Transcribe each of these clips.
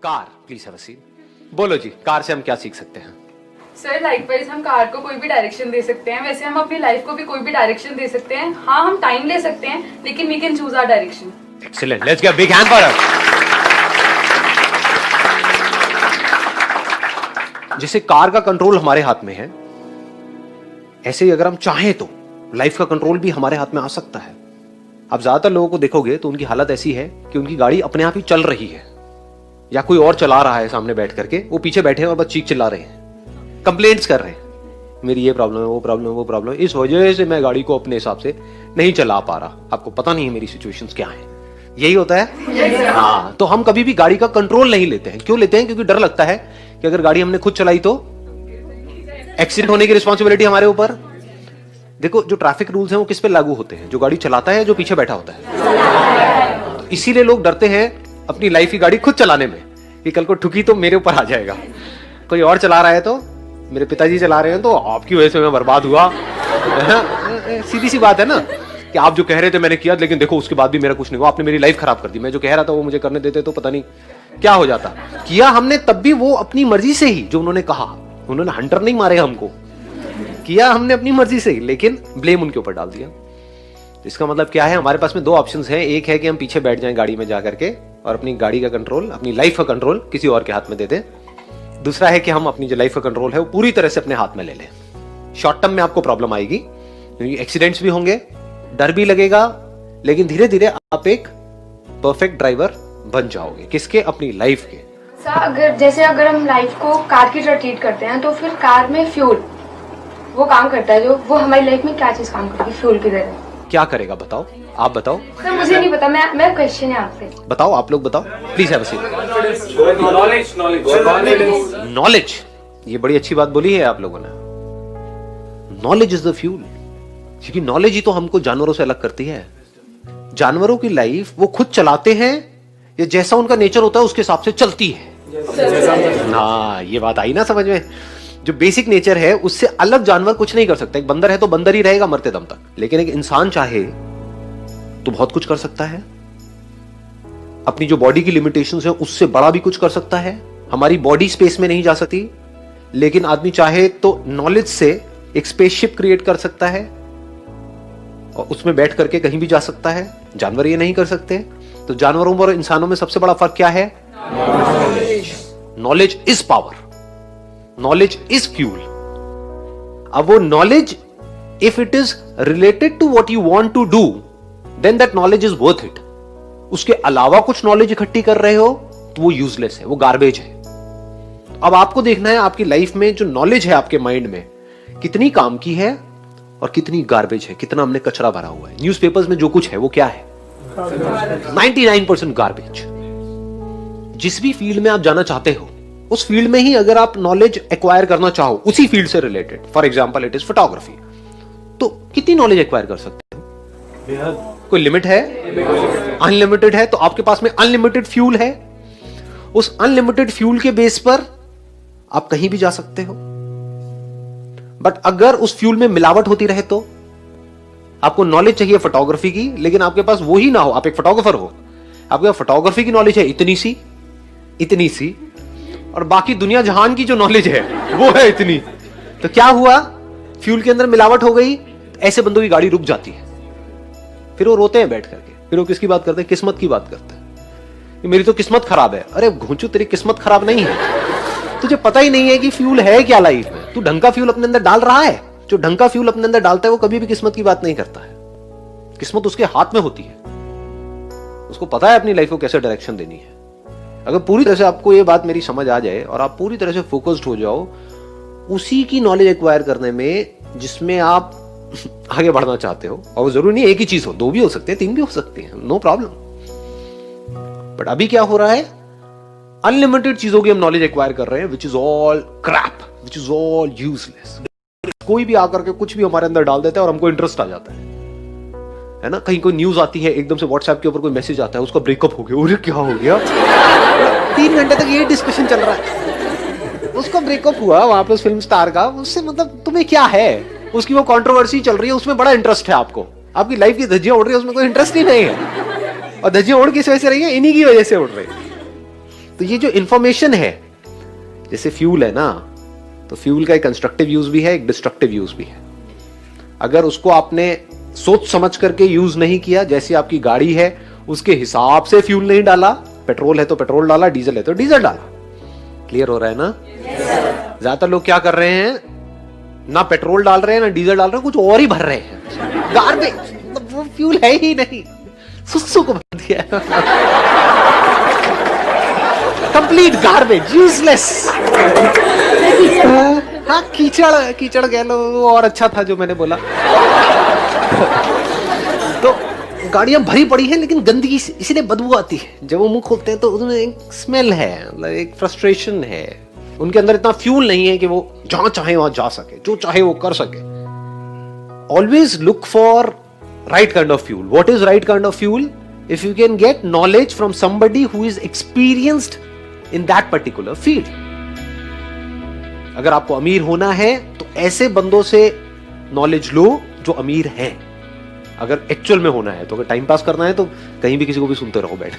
Car, please have a seat. बोलो जी, car से हम क्या सीख सकते हैं? सर लाइकवाइज हम कार को कोई भी डायरेक्शन दे सकते हैं, वैसे हम अपनी लाइफ को भी कोई भी डायरेक्शन दे सकते हैं। हाँ, हम टाइम ले सकते हैं, लेकिन we can choose our direction. Excellent, let's give a big hand for her. जैसे कार का कंट्रोल हमारे हाथ में है, ऐसे ही अगर हम चाहें तो लाइफ का कंट्रोल भी हमारे हाथ में आ सकता है। आप ज्यादातर लोगों को देखोगे तो उनकी हालत ऐसी है कि उनकी गाड़ी अपने आप ही चल रही है, या कोई और चला रहा है सामने बैठ करके, वो पीछे बैठे हैं और बस चीख चिल्ला रहे हैं, कंप्लेंट्स कर रहे हैं, मेरी ये प्रॉब्लम है, वो प्रॉब्लम है, वो प्रॉब्लम है, इस वजह से मैं गाड़ी को अपने हिसाब से नहीं चला पा रहा। आपको पता नहीं है मेरी सिचुएशंस क्या है। यही होता है। हाँ, तो हम कभी भी गाड़ी का कंट्रोल नहीं लेते हैं। क्यों लेते हैं? क्योंकि डर लगता है कि अगर गाड़ी हमने खुद चलाई तो एक्सीडेंट होने की रिस्पॉन्सिबिलिटी हमारे ऊपर। देखो, जो ट्रैफिक रूल्स हैं वो किस पे लागू होते हैं? जो गाड़ी चलाता है, जो पीछे बैठा होता है। तो इसीलिए लोग डरते हैं अपनी लाइफ की गाड़ी खुद चलाने में, कि कल को ठुकी तो मेरे ऊपर आ जाएगा। कोई और चला रहा है तो, मेरे पिताजी चला रहे हैं तो आपकी वजह से मैं बर्बाद हुआ। सीधी सी बात है ना, कि आप जो कह रहे थे मैंने किया, लेकिन देखो उसके बाद भी मेरा कुछ नहीं हुआ, आपने मेरी लाइफ खराब कर दी। मैं जो कह रहा था वो मुझे करने देते तो पता नहीं क्या हो जाता। किया हमने तब भी वो अपनी मर्जी से ही, जो उन्होंने कहा, उन्होंने हंटर नहीं मारे हमको, किया हमने अपनी मर्जी से ही, लेकिन ब्लेम उनके ऊपर डाल दिया। इसका मतलब क्या है? हमारे पास में दो ऑप्शंस हैं। एक है कि हम पीछे बैठ जाएं गाड़ी में जाकर के और अपनी गाड़ी का कंट्रोल, अपनी लाइफ का कंट्रोल किसी और के हाथ में दे दें। दूसरा है कि हम अपनी जो लाइफ का कंट्रोल है वो पूरी तरह से अपने हाथ में ले लें। शॉर्ट टर्म में आपको प्रॉब्लम आएगी, क्योंकि एक्सीडेंट्स भी होंगे, डर भी लगेगा, लेकिन धीरे धीरे आप एक परफेक्ट ड्राइवर बन जाओगे। किसके? अपनी लाइफ के। अगर हम लाइफ को कार की तरह ट्रीट करते हैं, तो फिर कार में फ्यूल वो काम करता है, जो वो हमारी लाइफ में क्या चीज काम करती है फ्यूल की तरह? क्या करेगा बताओ? आप बताओ सर। मुझे नहीं पता, मैं क्वेश्चन है आपसे। बताओ, आप लोग बताओ, please have a seat. Knowledge, ये बड़ी अच्छी बात बोली है आप लोगों ने। नॉलेज इज द फ्यूल, क्योंकि नॉलेज ही तो हमको जानवरों से अलग करती है। जानवरों की लाइफ वो खुद चलाते हैं, या जैसा उनका नेचर होता है उसके हिसाब से चलती है ना। ये बात आई ना समझ में? जो बेसिक नेचर है उससे अलग जानवर कुछ नहीं कर सकता। एक बंदर है तो बंदर ही रहेगा मरते दम तक, लेकिन एक इंसान चाहे तो बहुत कुछ कर सकता है। अपनी जो बॉडी की लिमिटेशंस है उससे बड़ा भी कुछ कर सकता है। हमारी बॉडी स्पेस में नहीं जा सकती, लेकिन आदमी चाहे तो नॉलेज से एक स्पेसशिप क्रिएट कर सकता है और उसमें बैठ करके कहीं भी जा सकता है। जानवर ये नहीं कर सकते। तो जानवरों और इंसानों में सबसे बड़ा फर्क क्या है? Knowledge is power, knowledge is fuel. अब वो knowledge, if it is related to what you want to do, then that knowledge is worth it. उसके अलावा कुछ नॉलेज इकट्ठी कर रहे हो तो वो यूजलेस है, वो गार्बेज है। अब आपको देखना है आपकी लाइफ में जो नॉलेज है आपके माइंड में कितनी काम की है और कितनी गार्बेज है, कितना हमने कचरा भरा हुआ है। न्यूज़पेपर्स में जो कुछ है वो क्या है? 99% गार्बेज। जिस भी फील्ड में आप जाना चाहते हो, उस फील्ड में ही अगर आप नॉलेज एक्वायर करना चाहो, उसी फील्ड से related, for example it is photography, तो कितनी नॉलेज एक्वायर कर सकते हो? कोई लिमिट है? अनलिमिटेड है। तो आपके पास में अनलिमिटेड फ्यूल है। उस अनलिमिटेड फ्यूल के बेस पर आप कहीं भी जा सकते हो। बट अगर उस फ्यूल में मिलावट होती रहे तो आपको नॉलेज चाहिए फोटोग्राफी की, लेकिन आपके पास वो ही ना हो, आप एक फोटोग्राफर हो, आपके फोटोग्राफी की नॉलेज है इतनी सी, और बाकी दुनिया जहान की जो नॉलेज है वो है इतनी। तो क्या हुआ? फ्यूल के अंदर मिलावट हो गई। ऐसे बंदों की गाड़ी रुक जाती है, फिर वो रोते हैं बैठ करके। फिर वो किसकी बात करते हैं? किस्मत की बात करते हैं कि मेरी तो किस्मत खराब है। अरे घुंचू, तेरी किस्मत खराब नहीं है, तुझे पता ही नहीं है कि फ्यूल है क्या लाइफ में। तू ढंग का फ्यूल अपने अंदर डाल रहा है। जो ढंग का फ्यूल अपने अंदर डालता है वो कभी भी किस्मत की बात नहीं करता है। किस्मत उसके हाथ में होती है, उसको पता है अपनी लाइफ को कैसे डायरेक्शन देनी है। अगर पूरी तरह से आपको ये बात मेरी समझ आ जाए और आप पूरी तरह से फोकस्ड हो जाओ उसी की नॉलेज एक्वायर करने में जिसमें आप आगे बढ़ना चाहते हो, और वो जरूरी नहीं एक ही चीज हो, दो भी हो सकते हैं, तीन भी हो सकते हैं, नो प्रॉब्लम। बट अभी क्या हो रहा है? अनलिमिटेड चीजों की हम नॉलेज एक्वायर कर रहे हैं, which is all crap, which is all useless. कोई भी आकर के कुछ भी हमारे अंदर डाल देता है और हमको इंटरेस्ट आ जाता है ना। कहीं कोई न्यूज आती है, एकदम से व्हाट्सएप के ऊपर कोई मैसेज आता है, उसका ब्रेकअप हो गया, अरे क्या हो गया? 3 घंटे तक ये डिस्कशन चल रहा है, उसका ब्रेकअप हुआ वहां पे उस फिल्म स्टार का। उससे मतलब तुम्हें क्या है? उसकी वो कंट्रोवर्सी चल रही है, उसमें बड़ा इंटरेस्ट है आपको। आपकी लाइफ की धज्जियां उड़ रही है, उसमें कोई इंटरेस्ट ही नहीं है। और धज्जियां उड़ किस वजह से रही है? इन्हीं की वजह से उड़ रही है। तो ये जो इंफॉर्मेशन है, जैसे फ्यूल है ना, तो फ्यूल का एक कंस्ट्रक्टिव यूज भी है, एक डिस्ट्रक्टिव यूज भी है। अगर उसको आपने सोच समझ करके यूज नहीं किया, जैसी आपकी गाड़ी है उसके हिसाब से फ्यूल नहीं डाला, पेट्रोल है तो पेट्रोल डाला, डीजल है तो डीजल डाला। क्लियर हो रहा है ना? ज्यादातर लोग क्या कर रहे हैं, ना पेट्रोल डाल रहे हैं ना डीजल डाल रहे हैं, कुछ और ही भर रहे हैं, गार्बेज, मतलब वो फ्यूल है ही नहीं, सुसु को भर दिया, कंप्लीट गार्बेज, यूजलेस। हाँ, कीचड़ कह लो, वो और अच्छा था जो मैंने बोला। तो गाड़ियां भरी पड़ी हैं लेकिन गंदगी इसलिए बदबू आती है। जब वो मुंह खोलते हैं तो उसमें एक स्मेल है, मतलब एक फ्रस्ट्रेशन है। उनके अंदर इतना फ्यूल नहीं है कि वो जहां चाहे वहां जा सके, जो चाहे वो कर सके। Always look for right kind of fuel. What is right kind of fuel? If you can get knowledge from somebody who is experienced in that particular field. अगर आपको अमीर होना है तो ऐसे बंदों से नॉलेज लो जो अमीर हैं। अगर एक्चुअल में होना है तो, अगर टाइम पास करना है तो कहीं भी किसी को भी सुनते रहो बैठ।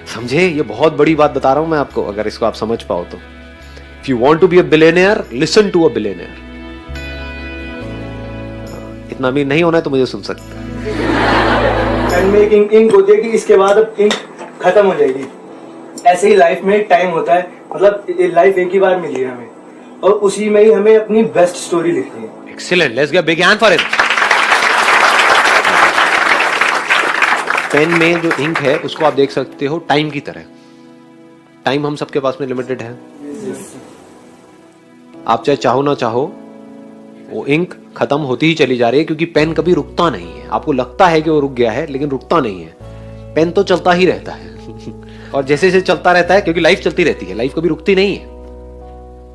समझे? ये बहुत बड़ी बात बता रहा हूं मैं आपको, अगर इसको आप समझ पाओ तो। If you want to be a billionaire, listen to a billionaire. इतना अमीर नहीं होना है तो मुझे सुन सकते हैं। में एक इंक होती है कि इसके बाद अब इंक खत्म हो जाएगी। ऐसे ही लाइफ में एक टाइम होता है, मतलब लाइफ एक ही बार मिली है हमें, और उसी में ही हमें अपनी बेस्ट स्टोरी लिखनी है। Excellent, let's give big hand for it. Pen में जो इंक है उसको आप देख सकते हो टाइम की तरह। टाइम हम सबके पास में लिमिटेड है। आप चाहे चाहो ना चाहो, वो इंक खत्म होती ही चली जा रही है, क्योंकि पेन कभी रुकता नहीं है। आपको लगता है कि वो रुक गया है लेकिन रुकता नहीं है। पेन तो चलता ही रहता है। और जैसे जैसे चलता रहता है, क्योंकि लाइफ चलती रहती है, लाइफ कभी रुकती नहीं है।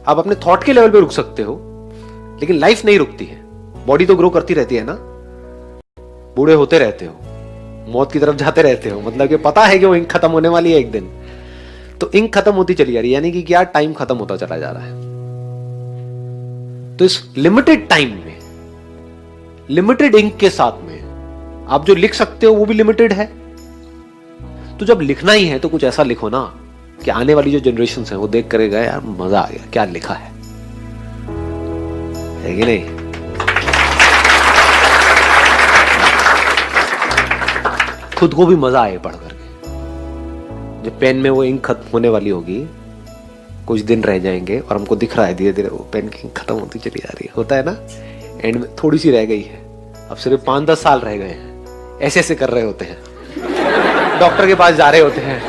आप अपने थॉट के लेवल पे रुक सकते हो लेकिन लाइफ नहीं रुकती है। बॉडी तो ग्रो करती रहती है ना, बूढ़े होते रहते हो, मौत की तरफ जाते रहते हो, मतलब कि पता है कि वो इंक खत्म होने वाली है एक दिन। तो इंक खत्म होती चली जा रही है, यानी कि क्या, टाइम खत्म होता चला जा रहा है। तो इस लिमिटेड टाइम में, लिमिटेड इंक के साथ में आप जो लिख सकते हो वो भी लिमिटेड है। तो जब लिखना ही है तो कुछ ऐसा लिखो ना कि आने वाली जो जनरेशन है वो देख करेगा, यार मजा आ गया, क्या लिखा है कि नहीं? खुद को भी मजा आए पढ़ करके। जब पेन में वो इंक खत्म होने वाली होगी, कुछ दिन रह जाएंगे और हमको दिख रहा है धीरे धीरे वो पेन की इंक खत्म होती चली जा रही है, होता है ना, एंड में थोड़ी सी रह गई है, अब सिर्फ 5-10 साल रह गए हैं, ऐसे ऐसे कर रहे होते हैं, डॉक्टर के पास जा रहे होते हैं,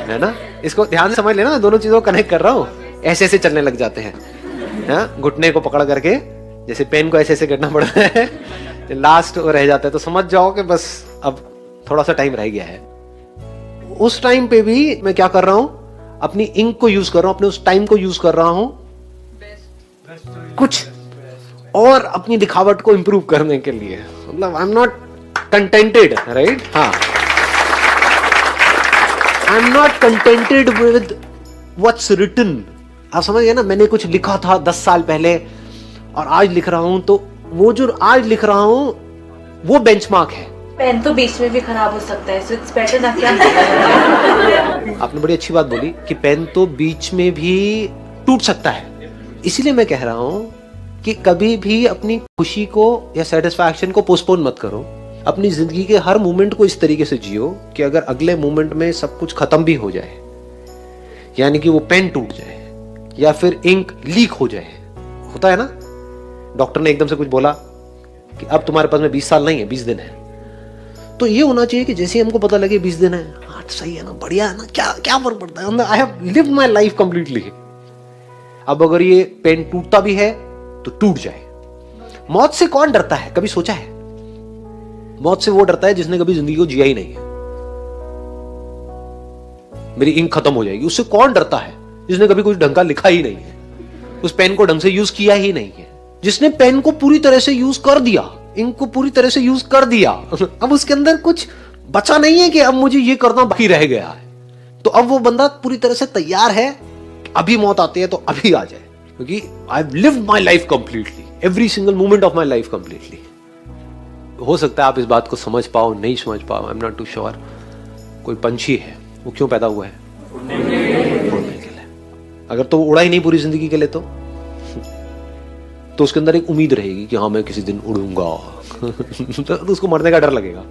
है ना। इसको ध्यान से समझ लेना, दोनों चीजों को कनेक्ट कर रहा हूं। ऐसे ऐसे चलने लग जाते हैं, घुटने को पकड़ करके, जैसे पेन को ऐसे ऐसे करना पड़ता है, लास्ट रह जाता है। तो समझ जाओ कि बस अब थोड़ा सा टाइम रह गया है। उस टाइम पे भी मैं क्या कर रहा हूं, अपनी इंक को यूज कर रहा हूं, अपने उस टाइम को यूज कर रहा हूं कुछ और अपनी दिखावट को इंप्रूव करने के लिए। मतलब I am not contented, right? हाँ, I am not contented with what's written. आप समझ गए ना, मैंने कुछ लिखा था 10 साल पहले और आज लिख रहा हूं, तो वो जो आज लिख रहा हूं वो बेंचमार्क है। पेन तो बीच में भी खराब हो सकता है, सो इट्स बेटर ना। क्या आपने बड़ी अच्छी बात बोली कि पेन तो बीच में भी टूट सकता है। इसीलिए मैं कह रहा हूं कि कभी भी अपनी खुशी को या सेटिस्फैक्शन को पोस्टपोन मत करो। अपनी जिंदगी के हर मोमेंट को इस तरीके से जियो कि अगर अगले मोमेंट में सब कुछ खत्म भी हो जाए, यानी कि वो पेन टूट जाए या फिर इंक लीक हो जाए, होता है ना, डॉक्टर ने एकदम से कुछ बोला कि अब तुम्हारे पास में 20 साल नहीं है, 20 दिन है, तो ये होना चाहिए कि जैसे हमको पता लगे 20 दिन है, हाँ सही है ना, बढ़िया है ना, क्या फर्क पड़ता है, I have lived my life completely. अब अगर ये पेन टूटता भी है तो टूट जाए। मौत से कौन डरता है, कभी सोचा है? मौत से वो डरता है जिसने कभी जिंदगी को जिया ही नहीं है। मेरी इंक खत्म हो जाएगी, उससे कौन डरता है जिसने कभी कुछ ढंग का लिखा ही नहीं है, उस पेन को ढंग से यूज किया ही नहीं है। जिसने पेन को पूरी तरह से यूज कर दिया, इंक को पूरी तरह से यूज कर दिया, अब उसके अंदर कुछ बचा नहीं है कि अब मुझे ये करना बाकी रह गया है, तो अब वो बंदा पूरी तरह से तैयार है, अभी मौत आती है तो अभी आ जाए, क्योंकि I have lived my life completely, every single moment of my life completely. हो सकता है आप इस बात को समझ पाओ, नहीं समझ पाओ, I am not too sure. कोई पंछी है, वो क्यों पैदा हुआ है? अगर तो उड़ा ही नहीं पूरी जिंदगी के लिए तो उसके अंदर एक उम्मीद रहेगी कि हाँ मैं किसी दिन उड़ूंगा तो उसको मरने का डर लगेगा,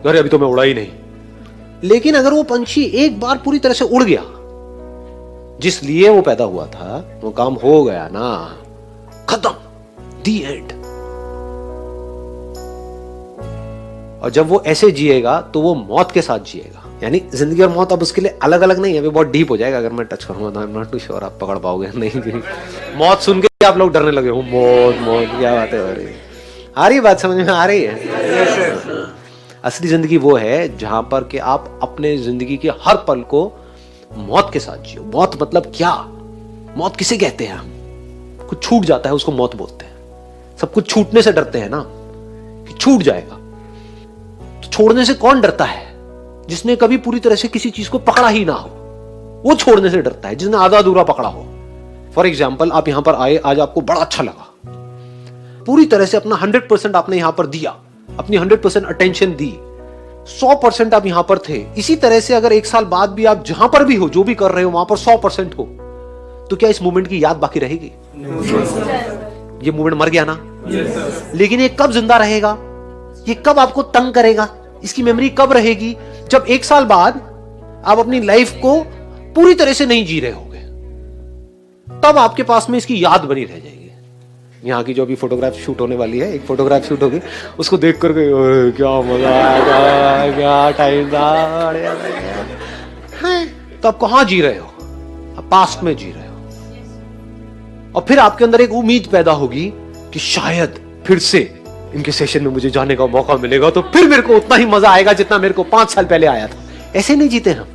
अरे अभी तो मैं उड़ा ही नहीं। लेकिन अगर वो पंछी एक बार पूरी तरह से उड़ गया, जिस लिए वो पैदा हुआ था, वो काम हो गया ना, खत्म, दी एंड। और जब वो ऐसे जिएगा तो वो मौत के साथ जिएगा, यानी जिंदगी और मौत अब उसके लिए अलग अलग नहीं है। अभी बहुत डीप हो जाएगा अगर मैं टच करूंगा तो, I am not too sure आप पकड़ पाओगे नहीं। मौत सुन के आप लोग डरने लगे हो, मौत मौत क्या बात है, आ रही बात समझ में आ रही है। असली जिंदगी वो है जहां पर कि आप अपने जिंदगी के हर पल को मौत के साथ जियो। मौत मतलब क्या, मौत किसे कहते हैं हम? कुछ छूट जाता है उसको मौत बोलते हैं। सब कुछ छूटने से डरते हैं ना कि छूट जाएगा, तो छोड़ने से कौन डरता है? जिसने कभी पूरी तरह से किसी चीज को पकड़ा ही ना हो, वो छोड़ने से डरता है। जिसने आधा अधूरा पकड़ा हो, फॉर एग्जाम्पल आप यहां पर आए, आज आपको बड़ा अच्छा लगा, पूरी तरह से अपना 100% आपने यहां पर दिया, अपनी 100% अटेंशन दी, 100% आप यहां पर थे। इसी तरह से अगर एक साल बाद भी आप जहां पर भी हो, जो भी कर रहे हो वहां पर 100% हो, तो क्या इस मोमेंट की याद बाकी रहेगी? ये मोमेंट मर गया ना। लेकिन ये कब जिंदा रहेगा? ये कब आपको तंग करेगा? इसकी मेमोरी कब रहेगी? जब एक साल बाद आप अपनी लाइफ को पूरी तरह से नहीं जी रहे होगे, तब आपके पास में इसकी याद बनी रह जाएगी। यहाँ की जो अभी फोटोग्राफ शूट होने वाली है, एक फोटोग्राफ शूट होगी, उसको देख करके क्या मजा आएगा, क्या टाइम था। तो आप कहां जी रहे हो? आप पास्ट में जी रहे हो। और फिर आपके अंदर एक उम्मीद पैदा होगी कि शायद फिर से इनके सेशन में मुझे जाने का मौका मिलेगा, तो फिर मेरे को उतना ही मजा आएगा जितना मेरे को 5 साल पहले आया था। ऐसे नहीं जीते हम।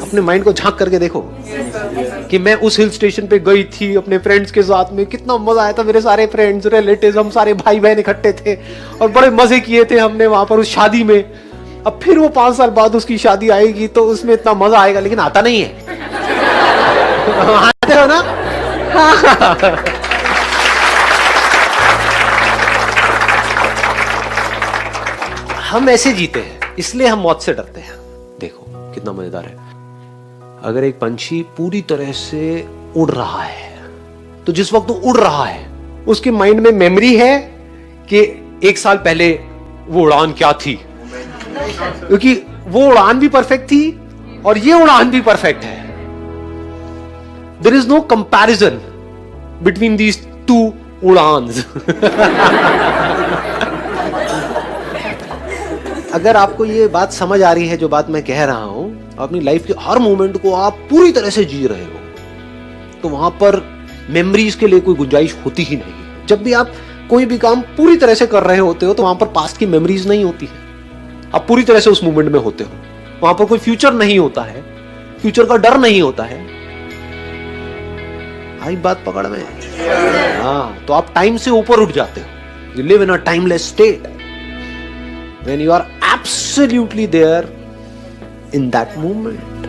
अपने माइंड को झांक करके देखो कि मैं उस हिल स्टेशन पे गई थी अपने फ्रेंड्स के साथ में, कितना मजा आया था। मेरे सारे फ्रेंड्स, रिलेटिव्स, हम सारे भाई बहन इकट्ठे थे और बड़े मजे किए थे हमने वहां पर उस शादी में। अब फिर वो 5 साल बाद उसकी शादी आएगी तो उसमें इतना मजा आएगा, लेकिन आता नहीं है। आते हो ना? हम ऐसे जीते हैं, इसलिए हम मौत से डरते हैं। देखो कितना मजेदार है। अगर एक पंछी पूरी तरह से उड़ रहा है, तो जिस वक्त वो उड़ रहा है उसके माइंड में मेमोरी है कि 1 साल पहले वो उड़ान क्या थी, क्योंकि वो उड़ान भी परफेक्ट थी और ये उड़ान भी परफेक्ट है। There is no comparison between these 2 उड़ान्स। अगर आपको ये बात समझ आ रही है, जो बात मैं कह रहा हूं, अपनी लाइफ के हर मोमेंट को आप पूरी तरह से जी रहे हो, तो वहां पर मेमोरीज के लिए कोई गुंजाइश होती ही नहीं। जब भी आप कोई भी काम पूरी तरह से कर रहे होते हो, तो वहां पर पास्ट की मेमोरीज नहीं होती है। आप पूरी तरह से उस मोमेंट में होते हो। वहां पर कोई फ्यूचर नहीं होता है, फ्यूचर का डर नहीं होता है। आई बात पकड़ में? हाँ, तो आप टाइम से ऊपर उठ जाते हो। You live in a timeless state when you are absolutely there in that moment.